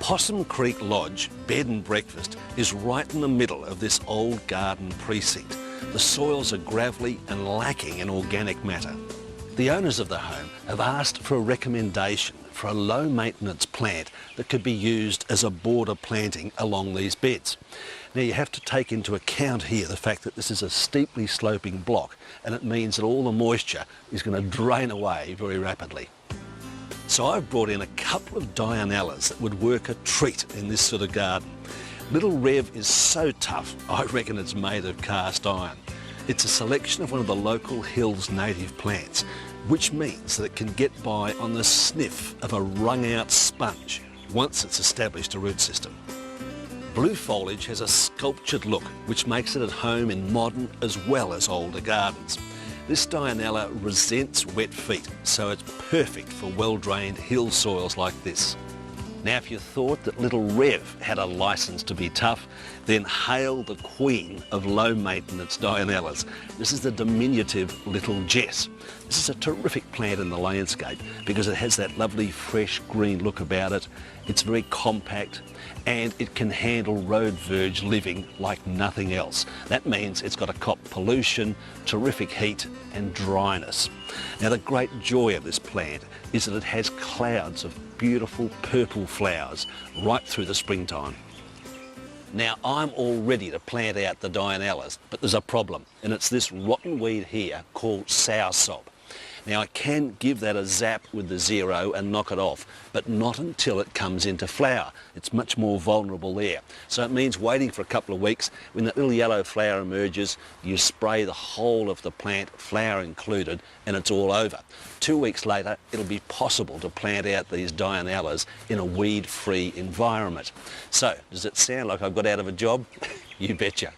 Possum Creek Lodge bed and breakfast is right in the middle of this old garden precinct. The soils are gravelly and lacking in organic matter. The owners of the home have asked for a recommendation for a low maintenance plant that could be used as a border planting along these beds. Now you have to take into account here the fact that this is a steeply sloping block, and it means that all the moisture is going to drain away very rapidly. So I've brought in a couple of Dianellas that would work a treat in this sort of garden. Little Rev is so tough, I reckon it's made of cast iron. It's a selection of one of the local hills native plants, which means that it can get by on the sniff of a wrung-out sponge once it's established a root system. Blue foliage has a sculptured look, which makes it at home in modern as well as older gardens. This Dianella resents wet feet, so it's perfect for well-drained hill soils like this. Now, if you thought that little Rev had a licence to be tough, then hail the queen of low-maintenance Dianellas. This is the diminutive little Jess. This is a terrific plant in the landscape because it has that lovely fresh green look about it. It's very compact and it can handle road verge living like nothing else. That means it's got to cop pollution, terrific heat and dryness. Now, the great joy of this plant is that it has clouds of beautiful purple flowers right through the springtime. Now, I'm all ready to plant out the Dianellas, but there's a problem, and it's this rotten weed here called soursop. Now, I can give that a zap with the zero and knock it off, but not until it comes into flower. It's much more vulnerable there. So it means waiting for a couple of weeks. When that little yellow flower emerges, you spray the whole of the plant, flower included, and it's all over. 2 weeks later, it'll be possible to plant out these Dianellas in a weed-free environment. So, does it sound like I've got out of a job? You betcha.